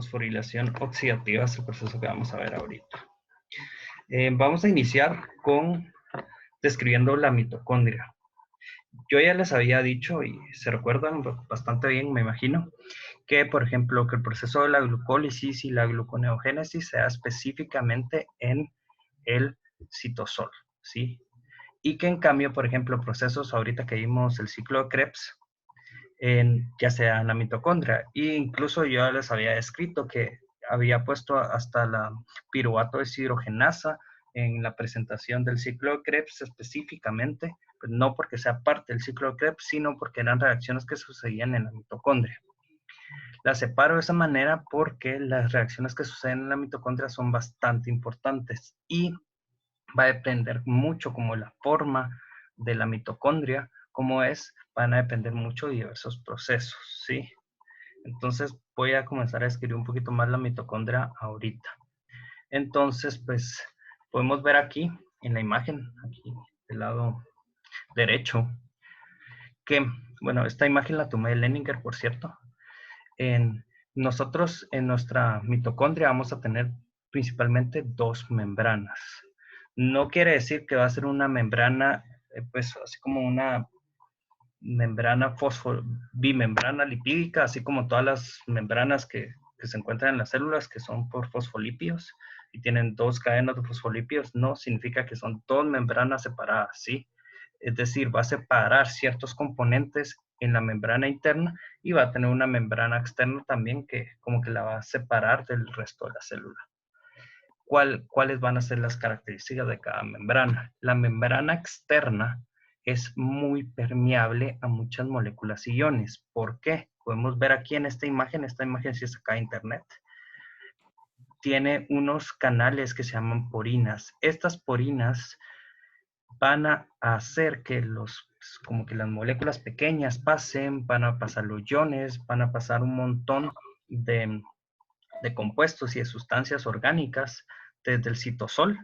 fosforilación oxidativa es el proceso que vamos a ver ahorita. Vamos a iniciar con describiendo la mitocondria. Yo ya les había dicho, y se recuerdan bastante bien, me imagino, que, por ejemplo, que el proceso de la glucólisis y la gluconeogénesis se da específicamente en el citosol, ¿sí? Y que en cambio, por ejemplo, procesos ahorita que vimos el ciclo de Krebs, ya sea en la mitocondria, e incluso yo ya les había escrito que había puesto hasta la piruvato deshidrogenasa en la presentación del ciclo de Krebs específicamente, pues no porque sea parte del ciclo de Krebs, sino porque eran reacciones que sucedían en la mitocondria. La separo de esa manera porque las reacciones que suceden en la mitocondria son bastante importantes y va a depender mucho como la forma de la mitocondria, como es, van a depender mucho de diversos procesos, ¿sí? Entonces voy a comenzar a escribir un poquito más la mitocondria ahorita. Entonces, pues, podemos ver aquí, en la imagen, aquí del lado derecho, que, bueno, esta imagen la tomé de Leninger, por cierto. Nosotros, en nuestra mitocondria, vamos a tener principalmente dos membranas. No quiere decir que va a ser una membrana, pues, así como una membrana bimembrana lipídica, así como todas las membranas que se encuentran en las células, que son por fosfolípidos y tienen dos cadenas de fosfolípidos, no significa que son dos membranas separadas, ¿sí? Es decir, va a separar ciertos componentes en la membrana interna y va a tener una membrana externa también que como que la va a separar del resto de la célula. ¿Cuáles van a ser las características de cada membrana? La membrana externa es muy permeable a muchas moléculas y iones. ¿Por qué? Podemos ver aquí en esta imagen sí es acá de internet. Tiene unos canales que se llaman porinas. Estas porinas van a hacer que como que las moléculas pequeñas pasen, van a pasar los iones, van a pasar un montón de compuestos y de sustancias orgánicas desde el citosol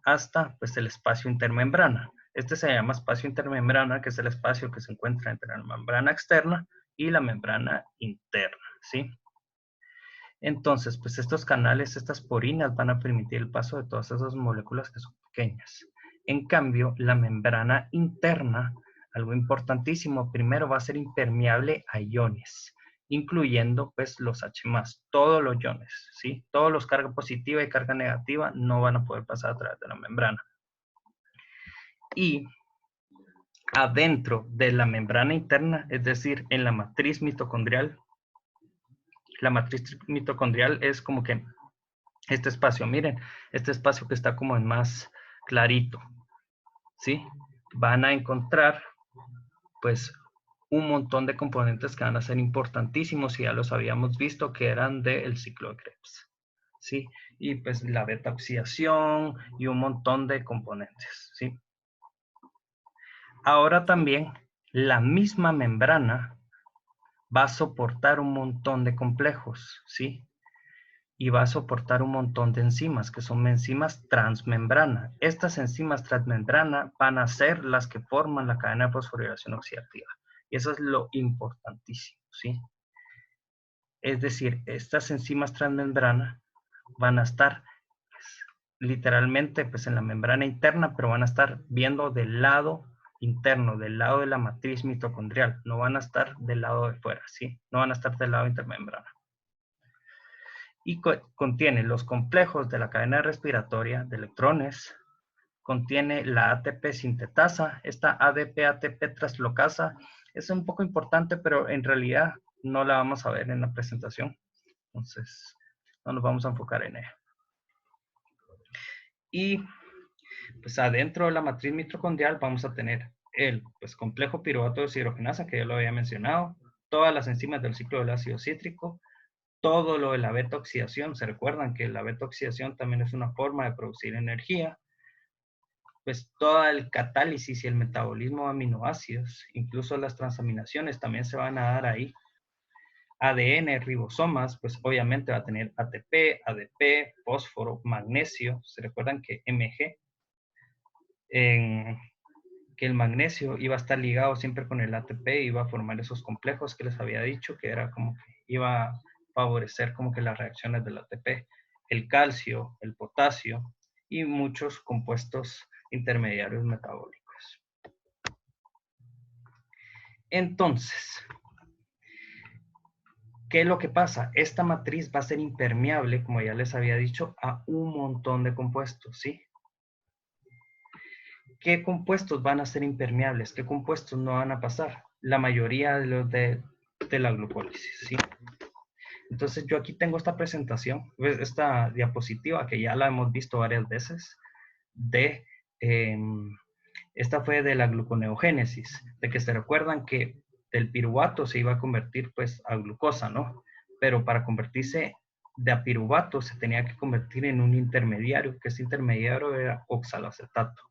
hasta pues el espacio intermembrana. Este se llama espacio intermembrana, que es el espacio que se encuentra entre la membrana externa y la membrana interna, ¿sí? Entonces, pues estos canales, estas porinas van a permitir el paso de todas esas moléculas que son pequeñas. En cambio, la membrana interna, algo importantísimo, primero va a ser impermeable a iones, incluyendo pues los H+, todos los iones, ¿sí? Todos los carga positiva y carga negativa no van a poder pasar a través de la membrana. Y adentro de la membrana interna, es decir, en la matriz mitocondrial, la matriz mitocondrial es como que este espacio, miren, este espacio que está como en más clarito, ¿sí? Van a encontrar, pues, un montón de componentes que van a ser importantísimos y ya los habíamos visto que eran del ciclo de Krebs, ¿sí? Y pues la beta oxidación y un montón de componentes, ¿sí? Ahora también la misma membrana va a soportar un montón de complejos, ¿sí? Y va a soportar un montón de enzimas, que son enzimas transmembrana. Estas enzimas transmembrana van a ser las que forman la cadena de fosforilación oxidativa. Y eso es lo importantísimo, ¿sí? Es decir, estas enzimas transmembrana van a estar pues, literalmente pues, en la membrana interna, pero van a estar viendo del lado interno, del lado de la matriz mitocondrial. No van a estar del lado de fuera, ¿sí? No van a estar del lado intermembrana. Y contiene los complejos de la cadena respiratoria de electrones, contiene la ATP sintetasa, esta ADP-ATP traslocasa es un poco importante, pero en realidad no la vamos a ver en la presentación, entonces no nos vamos a enfocar en ella. Y pues adentro de la matriz mitocondrial vamos a tener el pues, complejo piruvato deshidrogenasa, que ya lo había mencionado, todas las enzimas del ciclo del ácido cítrico, todo lo de la beta oxidación. Se recuerdan que la beta oxidación también es una forma de producir energía. Pues todo el catálisis y el metabolismo de aminoácidos, incluso las transaminaciones también se van a dar ahí. ADN, ribosomas, pues obviamente va a tener ATP, ADP, fósforo, magnesio. Se recuerdan que Mg, que el magnesio iba a estar ligado siempre con el ATP, iba a formar esos complejos que les había dicho, que era como que iba favorecer como que las reacciones del ATP, el calcio, el potasio y muchos compuestos intermediarios metabólicos. Entonces, ¿qué es lo que pasa? Esta matriz va a ser impermeable, como ya les había dicho, a un montón de compuestos, ¿sí? ¿Qué compuestos van a ser impermeables? ¿Qué compuestos no van a pasar? La mayoría de los de la glucólisis, ¿sí? Entonces yo aquí tengo esta presentación, esta diapositiva que ya la hemos visto varias veces, de, esta fue de la gluconeogénesis, de que se recuerdan que del piruvato se iba a convertir pues a glucosa, ¿no? Pero para convertirse de a piruvato se tenía que convertir en un intermediario, que ese intermediario era oxalacetato.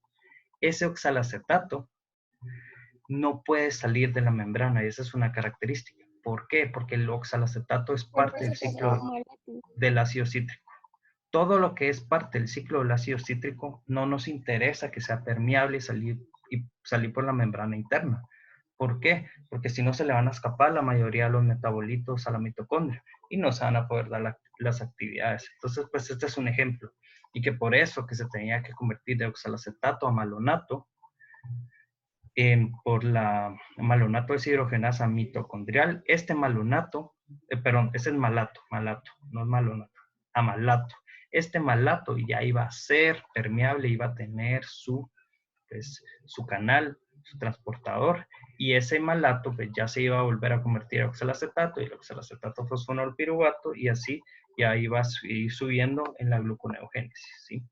Ese oxalacetato no puede salir de la membrana y esa es una característica. ¿Por qué? Porque el oxalacetato es parte del ciclo del ácido cítrico. Todo lo que es parte del ciclo del ácido cítrico no nos interesa que sea permeable y salir por la membrana interna. ¿Por qué? Porque si no se le van a escapar la mayoría de los metabolitos a la mitocondria y no se van a poder dar las actividades. Entonces, pues este es un ejemplo. Y que por eso que se tenía que convertir de oxalacetato a malonato por la malonato deshidrogenasa mitocondrial. Este malonato, perdón, ese es malato, no es malonato, amalato. Este malato ya iba a ser permeable, iba a tener pues, su canal, su transportador, y ese malato pues, ya se iba a volver a convertir a oxalacetato, y el oxalacetato fosfonolpiruvato, y así ya iba a ir subiendo en la gluconeogénesis, ¿sí?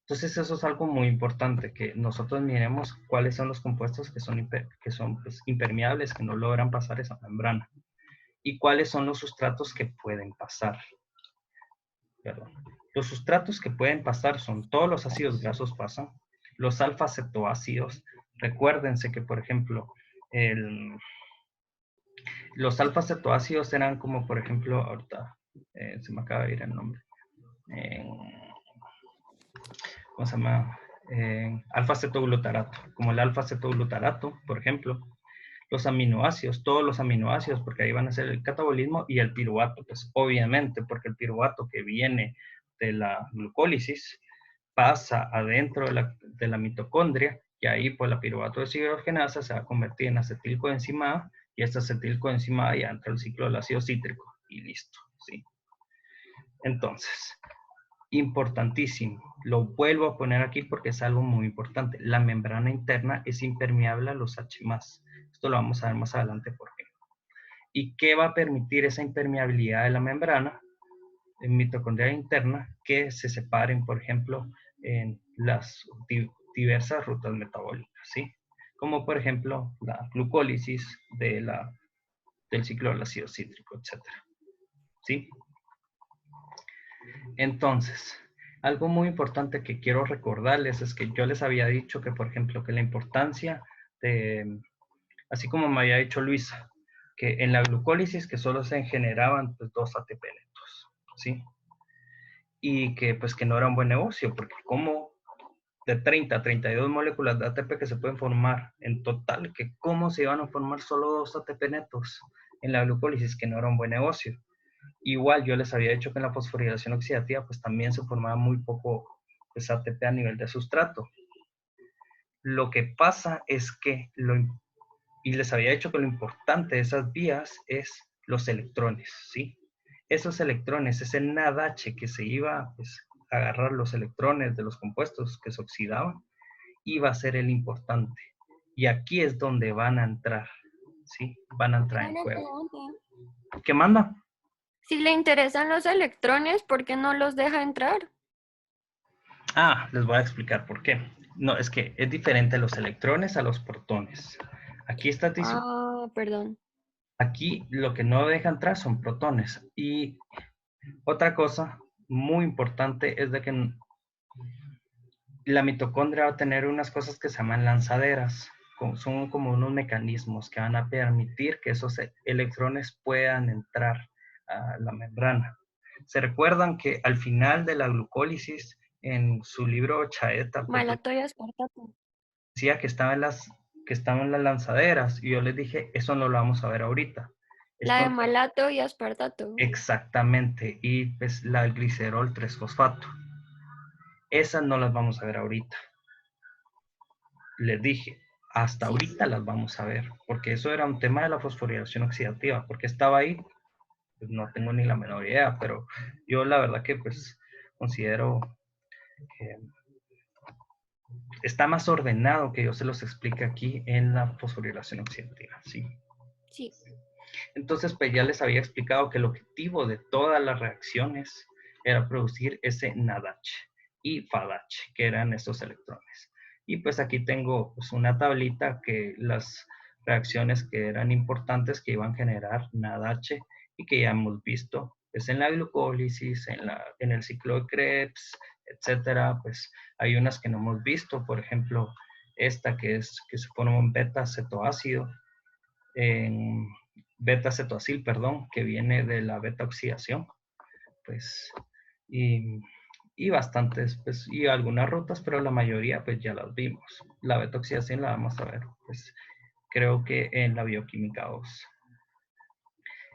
Entonces eso es algo muy importante, que nosotros miremos cuáles son los compuestos que son pues, impermeables, que no logran pasar esa membrana, y cuáles son los sustratos que pueden pasar. Perdón. Los sustratos que pueden pasar son todos los ácidos grasos pasan, los alfa-cetoácidos. Recuérdense que, por ejemplo, los alfa-cetoácidos eran como, por ejemplo, ahorita se me acaba de ir el nombre. ¿Cómo se llama? Alfa-cetoglutarato, como el alfa-cetoglutarato, por ejemplo, los aminoácidos, todos los aminoácidos, porque ahí van a ser el catabolismo, y el piruvato, pues obviamente, porque el piruvato que viene de la glucólisis pasa adentro de la mitocondria, y ahí pues la piruvato deshidrogenasa se va a convertir en acetilcoenzima A, y esta acetilcoenzima A ya entra al ciclo del ácido cítrico, y listo, ¿sí? Entonces, importantísimo. Lo vuelvo a poner aquí porque es algo muy importante. La membrana interna es impermeable a los H+. Esto lo vamos a ver más adelante por qué. ¿Y qué va a permitir esa impermeabilidad de la membrana mitocondrial interna? Que se separen, por ejemplo, en las diversas rutas metabólicas, ¿sí? Como por ejemplo la glucólisis del ciclo del ácido cítrico, etc. ¿Sí? Entonces, algo muy importante que quiero recordarles es que yo les había dicho que, por ejemplo, que la importancia de, así como me había dicho Luisa, que en la glucólisis que solo se generaban pues, 2 ATP netos, ¿sí? Y que pues que no era un buen negocio, porque como de 30 a 32 moléculas de ATP que se pueden formar en total, que cómo se iban a formar solo 2 ATP netos en la glucólisis, que no era un buen negocio. Igual yo les había dicho que en la fosforilación oxidativa pues también se formaba muy poco pues, ATP a nivel de sustrato. Lo que pasa es que, y les había dicho que lo importante de esas vías es los electrones, ¿sí? Esos electrones, ese NADH que se iba pues, a agarrar los electrones de los compuestos que se oxidaban, iba a ser el importante. Y aquí es donde van a entrar, ¿sí? Van a entrar en juego. ¿Qué manda? Si le interesan los electrones, ¿por qué no los deja entrar? Ah, les voy a explicar por qué. No, es que es diferente los electrones a los protones. Aquí está diciendo, Ah, perdón. aquí lo que no deja entrar son protones. Y otra cosa muy importante es de que la mitocondria va a tener unas cosas que se llaman lanzaderas. Son como unos mecanismos que van a permitir que esos electrones puedan entrar a la membrana. Se recuerdan que al final de la glucólisis, en su libro Chaeta, pues Malato y aspartato. decía que estaban las lanzaderas, y yo les dije, eso no lo vamos a ver ahorita. La Esto de malato y aspartato. exactamente. Y pues la glicerol 3-fosfato. Esas no las vamos a ver ahorita. Les dije, hasta Sí. ahorita las vamos a ver, porque eso era un tema de la fosforilación oxidativa, porque estaba ahí, pues no tengo ni la menor idea, pero yo la verdad que pues considero que está más ordenado que yo se los explique aquí en la fosforilación oxidativa, ¿sí? Sí. Entonces, pues ya les había explicado que el objetivo de todas las reacciones era producir ese NADH y FADH, que eran estos electrones. Y pues aquí tengo pues, una tablita que las reacciones que eran importantes que iban a generar NADH y que ya hemos visto pues en la glucólisis, en el ciclo de Krebs, etcétera, pues hay unas que no hemos visto, por ejemplo, esta que se forma un beta-cetoácido, en beta-cetoacil, perdón, que viene de la beta-oxidación, pues, y, y bastantes, pues, y algunas rutas, pero la mayoría, pues, ya las vimos. La beta-oxidación la vamos a ver, pues, creo que en la bioquímica 2.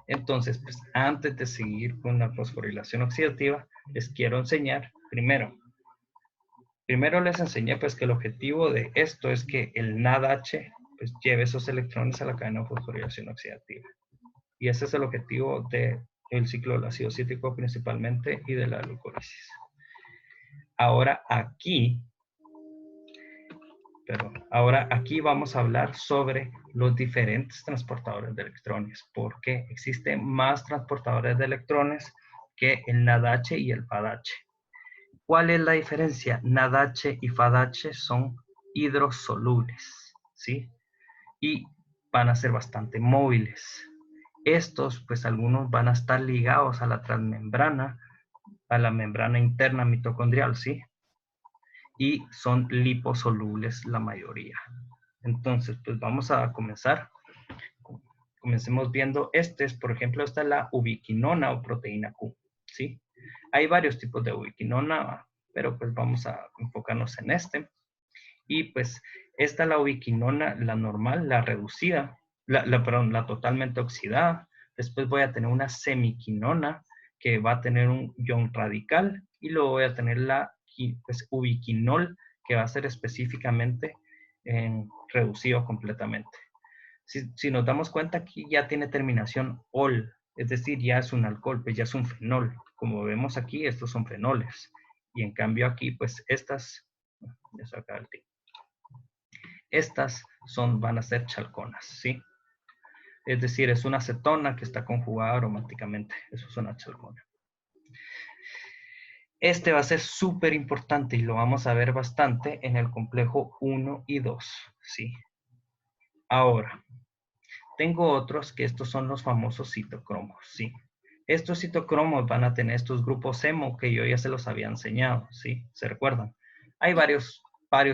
Entonces, pues, antes de seguir con la fosforilación oxidativa, les quiero enseñar, primero les enseñé, pues, que el objetivo de esto es que el NADH, pues, lleve esos electrones a la cadena de fosforilación oxidativa. Y ese es el objetivo del ciclo del ácido cítrico principalmente y de la glucólisis. Ahora aquí vamos a hablar sobre los diferentes transportadores de electrones, porque existen más transportadores de electrones que el NADH y el FADH. ¿Cuál es la diferencia? NADH y FADH son hidrosolubles, ¿sí? Y van a ser bastante móviles. Estos, pues algunos van a estar ligados a la transmembrana, a la membrana interna mitocondrial, ¿sí? Y son liposolubles la mayoría. Entonces, pues vamos a comenzar. Comencemos viendo, por ejemplo, esta es la ubiquinona o proteína Q, ¿sí? Hay varios tipos de ubiquinona, pero pues vamos a enfocarnos en este. Y pues esta es la ubiquinona, la normal, la reducida, perdón, la totalmente oxidada. Después voy a tener una semiquinona que va a tener un ion radical y luego voy a tener la pues, ubiquinol que va a ser específicamente reducido completamente. Si nos damos cuenta, aquí ya tiene terminación ol, es decir, ya es un alcohol, pues ya es un fenol. Como vemos aquí, estos son fenoles. Y en cambio aquí, pues estas, ya se acaba el tiempo. Estas van a ser chalconas, ¿sí? Es decir, es una acetona que está conjugada aromáticamente. Eso es una chalcona. Este va a ser súper importante y lo vamos a ver bastante en el complejo 1 y 2, ¿sí? Ahora, tengo otros que estos son los famosos citocromos, ¿sí? Estos citocromos van a tener estos grupos hemo que yo ya se los había enseñado, ¿sí? ¿Se recuerdan? Hay varios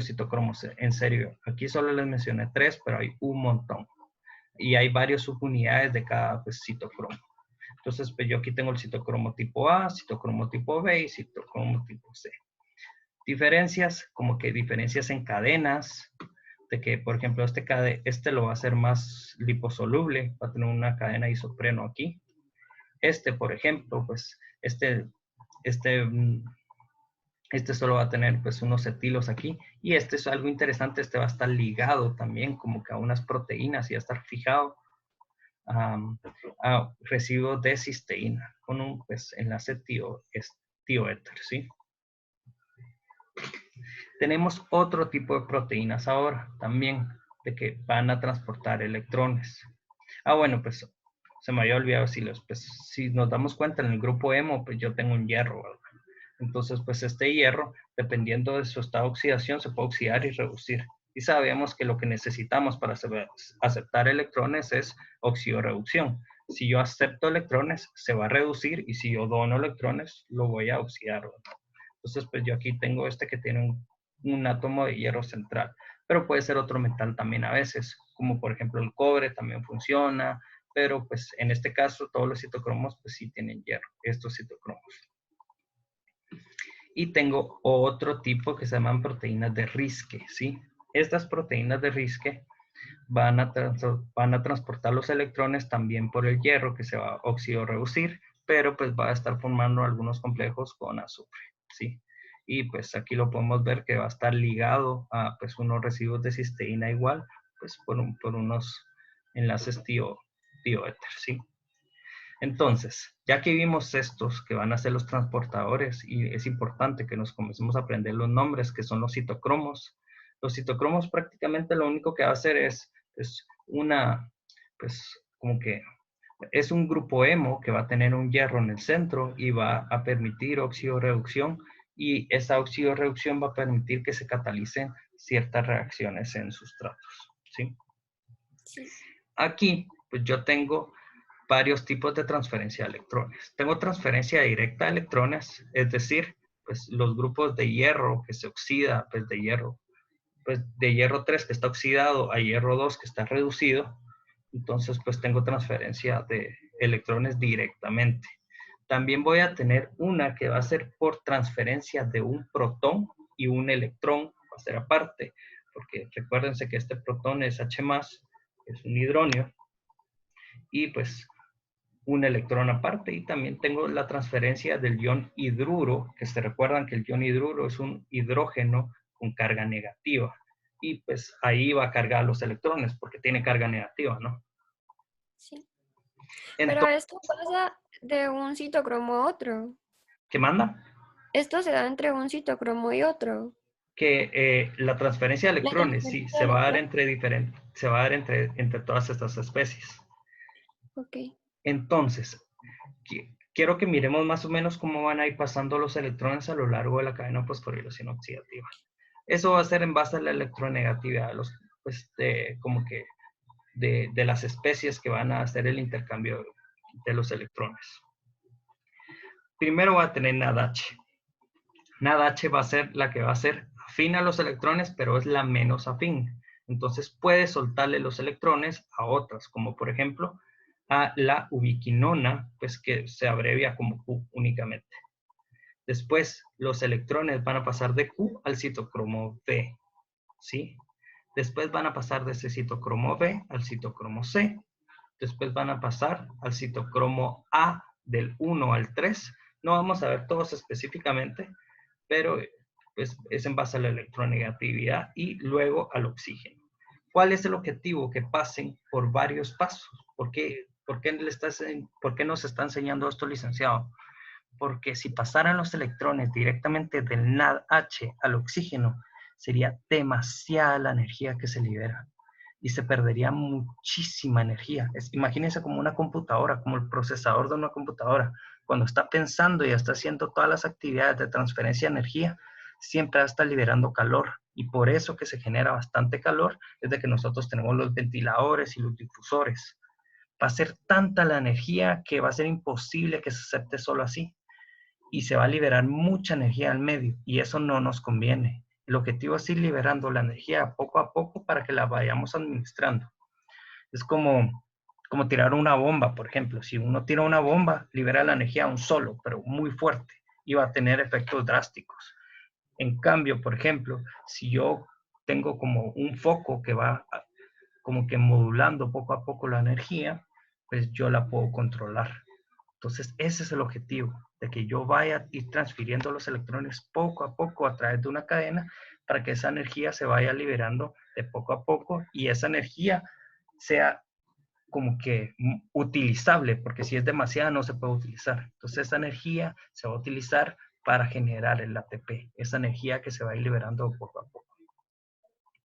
citocromos, en serio. Aquí solo les mencioné 3, pero hay un montón. Y hay varias subunidades de cada pues, citocromo. Entonces, pues yo aquí tengo el citocromo tipo A, citocromo tipo B y citocromo tipo C. Diferencias, como que diferencias en cadenas, de que, por ejemplo, este lo va a hacer más liposoluble, va a tener una cadena isopreno aquí. Por ejemplo, pues este solo va a tener pues unos etilos aquí y este es algo interesante, este va a estar ligado también como que a unas proteínas y va a estar fijado a residuos de cisteína con un pues, enlace tioéter, ¿sí? Tenemos otro tipo de proteínas ahora también de que van a transportar electrones. Bueno, pues se me había olvidado si nos damos cuenta en el grupo hemo, pues yo tengo un hierro, ¿verdad? Entonces, pues este hierro, dependiendo de su estado de oxidación, se puede oxidar y reducir. Y sabemos que lo que necesitamos para aceptar electrones es oxidorreducción. Si yo acepto electrones, se va a reducir y si yo dono electrones, lo voy a oxidar, ¿verdad? Entonces, pues yo aquí tengo que tiene un átomo de hierro central, pero puede ser otro metal también a veces, como por ejemplo el cobre también funciona, pero pues en este caso todos los citocromos pues sí tienen hierro, estos citocromos. Y tengo otro tipo que se llaman proteínas de Riske, ¿sí? Estas proteínas de Riske van a transportar los electrones también por el hierro que se va a oxidorreducir, pero pues va a estar formando algunos complejos con azufre, ¿sí? Y pues aquí lo podemos ver que va a estar ligado a pues unos residuos de cisteína igual, pues por unos enlaces tioéter, ¿sí? Entonces, ya que vimos estos que van a ser los transportadores, y es importante que nos comencemos a aprender los nombres, que son los citocromos. Los citocromos prácticamente lo único que va a hacer es como que es un grupo hemo que va a tener un hierro en el centro y va a permitir oxidorreducción, y esa oxidorreducción va a permitir que se catalicen ciertas reacciones en sustratos, ¿sí? Sí. Aquí, pues yo tengo varios tipos de transferencia de electrones. Tengo transferencia directa de electrones, es decir, pues los grupos de hierro que se oxida, pues de hierro 3 que está oxidado a hierro 2 que está reducido. Entonces, pues tengo transferencia de electrones directamente. También voy a tener una que va a ser por transferencia de un protón y un electrón, va a ser aparte, porque recuérdense que este protón es H+, es un hidronio, y pues un electrón aparte. Y también tengo la transferencia del ion hidruro, que se recuerdan que el ion hidruro es un hidrógeno con carga negativa. Y pues ahí va a cargar los electrones porque tiene carga negativa, ¿no? Sí. Pero Entonces, esto pasa de un citocromo a otro. ¿qué manda? Esto se da entre un citocromo y otro. Que la transferencia de La electrones, sí, transferencia de se va a dar electrones. entre diferentes, se va a dar entre todas estas especies. Ok. Entonces, quiero que miremos más o menos cómo van a ir pasando los electrones a lo largo de la cadena fosforilación oxidativa. Eso va a ser en base a la electronegatividad, como que de las especies que van a hacer el intercambio de los electrones. Primero va a tener NADH. NADH va a ser la que va a ser afín a los electrones, pero es la menos afín. Entonces puede soltarle los electrones a otras, como por ejemplo a la ubiquinona, pues que se abrevia como Q únicamente. Después, los electrones van a pasar de Q al citocromo B, ¿sí? Después van a pasar de ese citocromo B al citocromo C. Después van a pasar al citocromo A del 1 al 3. No vamos a ver todos específicamente, pero pues, es en base a la electronegatividad y luego al oxígeno. ¿Cuál es el objetivo? Que pasen por varios pasos. ¿Por qué nos está enseñando esto, licenciado? Porque si pasaran los electrones directamente del NADH al oxígeno, sería demasiada la energía que se libera y se perdería muchísima energía. Imagínense como una computadora, como el procesador de una computadora. Cuando está pensando y está haciendo todas las actividades de transferencia de energía, siempre está liberando calor. Y por eso que se genera bastante calor, es de que nosotros tenemos los ventiladores y los difusores. Va a ser tanta la energía que va a ser imposible que se acepte solo así, y se va a liberar mucha energía al medio, y eso no nos conviene. El objetivo es ir liberando la energía poco a poco para que la vayamos administrando. Es como tirar una bomba, por ejemplo. Si uno tira una bomba, libera la energía a un solo, pero muy fuerte, y va a tener efectos drásticos. En cambio, por ejemplo, si yo tengo como un foco que va como que modulando poco a poco la energía, pues yo la puedo controlar. Entonces, ese es el objetivo, de que yo vaya a ir transfiriendo los electrones poco a poco a través de una cadena para que esa energía se vaya liberando de poco a poco y esa energía sea como que utilizable, porque si es demasiada no se puede utilizar. Entonces, esa energía se va a utilizar para generar el ATP, esa energía que se va a ir liberando poco a poco.